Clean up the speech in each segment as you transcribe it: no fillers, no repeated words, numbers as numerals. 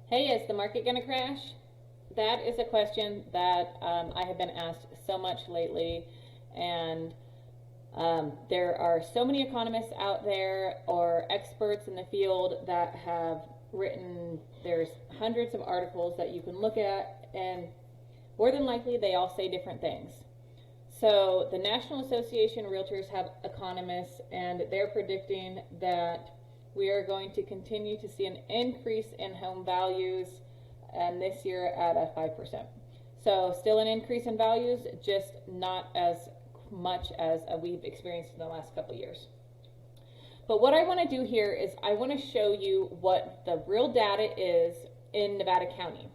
Hey, is the market going to crash? That is a question that I have been asked so much lately, and there are so many economists out there or experts in the field that have written, there's hundreds of articles that you can look at, and more than likely they all say different things. So the National Association of Realtors have economists, and they're predicting that we are going to continue to see an increase in home values, and this year at a 5%. So still an increase in values, just not as much as we've experienced in the last couple of years. But what I want to do here is I want to show you what the real data is in Nevada County.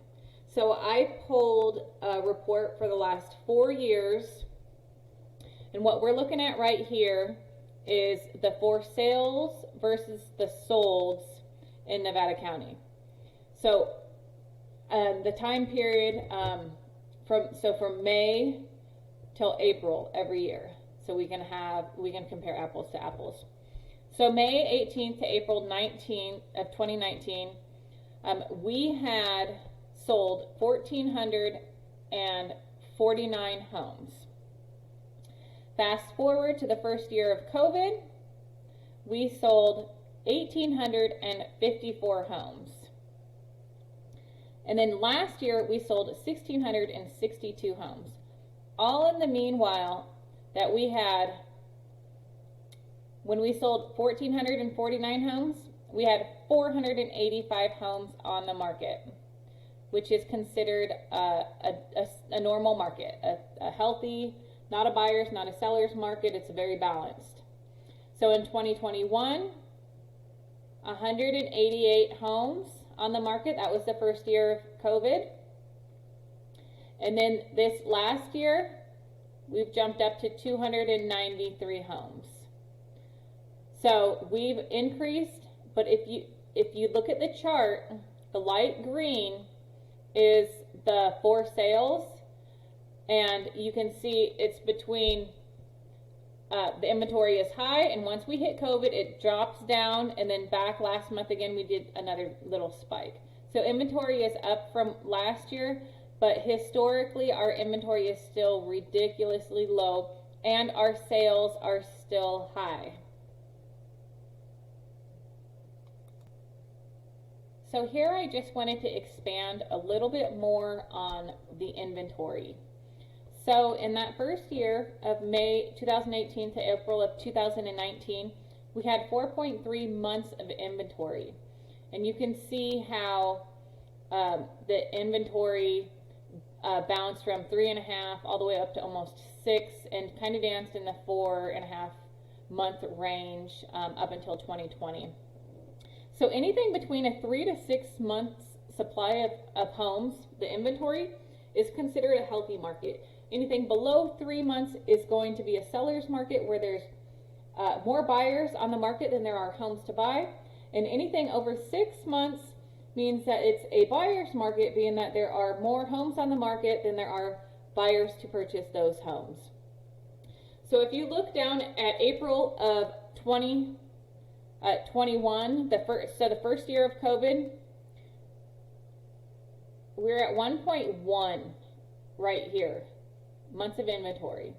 So I pulled a report for the last 4 years, and what we're looking at right here is the for sales versus the solds in Nevada County. So the time period from May till April every year, so we can compare apples to apples. So May 18th to April 19th of 2019, we had sold 1,449 homes. Fast forward to the first year of COVID, we sold 1,854 homes. And then last year, we sold 1,662 homes. All in the meanwhile that we had, when we sold 1,449 homes, we had 485 homes on the market, which is considered a normal market, a healthy, not a buyer's, not a seller's market. It's very balanced. So in 2021, 188 homes on the market. That was the first year of COVID. And then this last year, we've jumped up to 293 homes. So we've increased, but if you look at the chart, the light green is the for sales, and you can see it's between the inventory is high, and once we hit COVID, it drops down, and then back last month again, we did another little spike. So inventory is up from last year, but historically, our inventory is still ridiculously low, and our sales are still high. So here I just wanted to expand a little bit more on the inventory. So in that first year of May 2018 to April of 2019, we had 4.3 months of inventory. And you can see how the inventory bounced from 3.5 all the way up to almost 6, and kind of danced in the 4.5 month range up until 2020. So anything between a 3 to 6 months supply of homes, the inventory, is considered a healthy market. Anything below 3 months is going to be a seller's market, where there's more buyers on the market than there are homes to buy. And anything over 6 months means that it's a buyer's market, being that there are more homes on the market than there are buyers to purchase those homes. So if you look down at April of 2021, the first year of COVID, we're at 1.1 right here, months of inventory.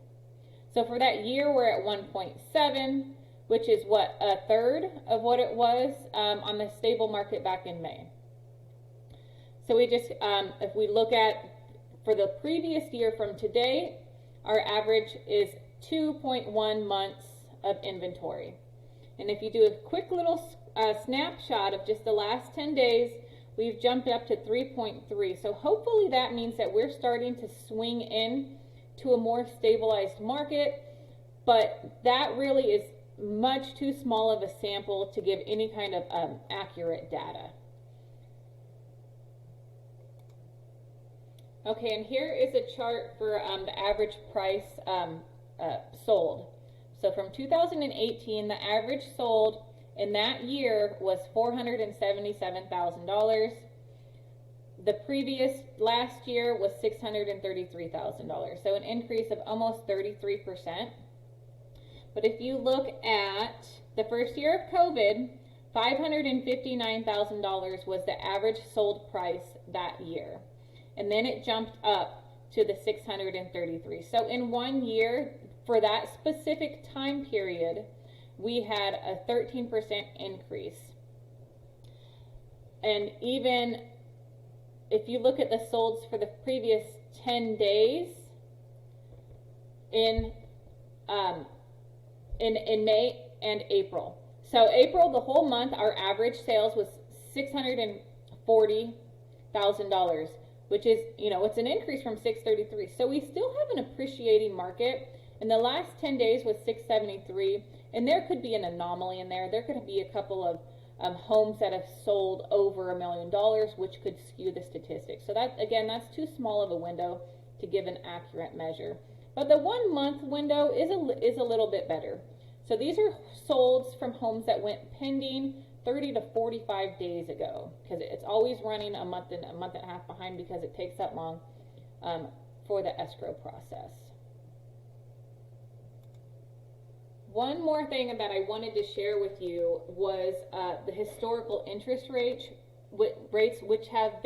So for that year, we're at 1.7, which is what, a third of what it was on the stable market back in May. So we just, if we look at for the previous year from today, our average is 2.1 months of inventory. And if you do a quick little snapshot of just the last 10 days, we've jumped up to 3.3. So hopefully that means that we're starting to swing in to a more stabilized market, but that really is much too small of a sample to give any kind of accurate data. Okay, and here is a chart for the average price sold. So from 2018, the average sold in that year was $477,000. The last year was $633,000, so an increase of almost 33%. But if you look at the first year of COVID, $559,000 was the average sold price that year. And then it jumped up to the 633. So in 1 year, for that specific time period, we had a 13% increase. And even if you look at the solds for the previous 10 days in May and April. So April, the whole month, our average sales was $640,000, which is, it's an increase from 633. So we still have an appreciating market. And the last 10 days was 673, and there could be an anomaly in there. There could be a couple of homes that have sold over $1 million, which could skew the statistics. So that, again, that's too small of a window to give an accurate measure. But the 1 month window is a little bit better. So these are solds from homes that went pending 30 to 45 days ago, because it's always running a month and a half behind because it takes that long for the escrow process. One more thing that I wanted to share with you was the historical interest rates, which have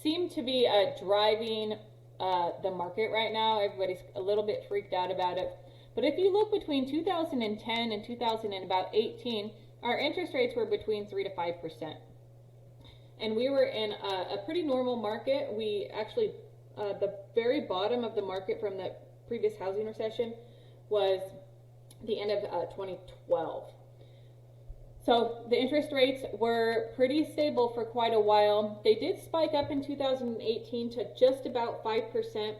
seem to be driving the market right now. Everybody's a little bit freaked out about it. But if you look between 2010 and 2018, our interest rates were between 3 to 5%. And we were in a pretty normal market. We actually, the very bottom of the market from the previous housing recession was the end of 2012. So the interest rates were pretty stable for quite a while. They did spike up in 2018 to just about 5%.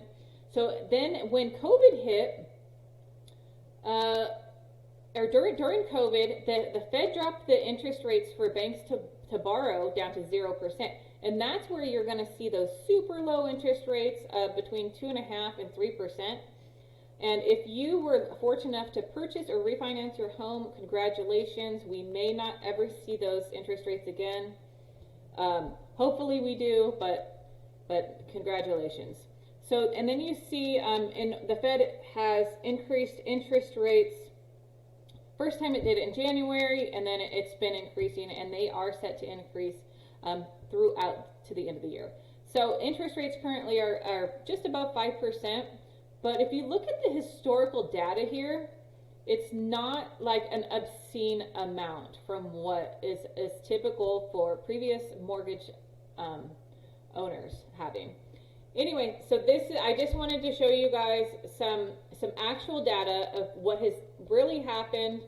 So then when COVID hit, or during COVID, the Fed dropped the interest rates for banks to borrow down to 0%. And that's where you're going to see those super low interest rates between 2.5% and 3%. And if you were fortunate enough to purchase or refinance your home, congratulations. We may not ever see those interest rates again. Hopefully we do, but congratulations. So, and then you see, and the Fed has increased interest rates. First time it did it in January, and then it's been increasing, and they are set to increase throughout to the end of the year. So interest rates currently are just above 5%. But if you look at the historical data here, it's not like an obscene amount from what is typical for previous mortgage owners having. Anyway, so I just wanted to show you guys some actual data of what has really happened.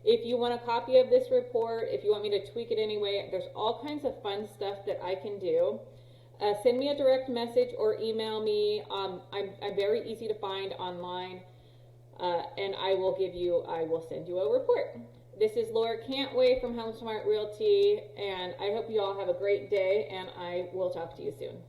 If you want a copy of this report, if you want me to tweak it anyway, there's all kinds of fun stuff that I can do. Send me a direct message or email me. I'm very easy to find online, and I will send you a report. This is Laura Cantway from HomeSmart Realty, and I hope you all have a great day, and I will talk to you soon.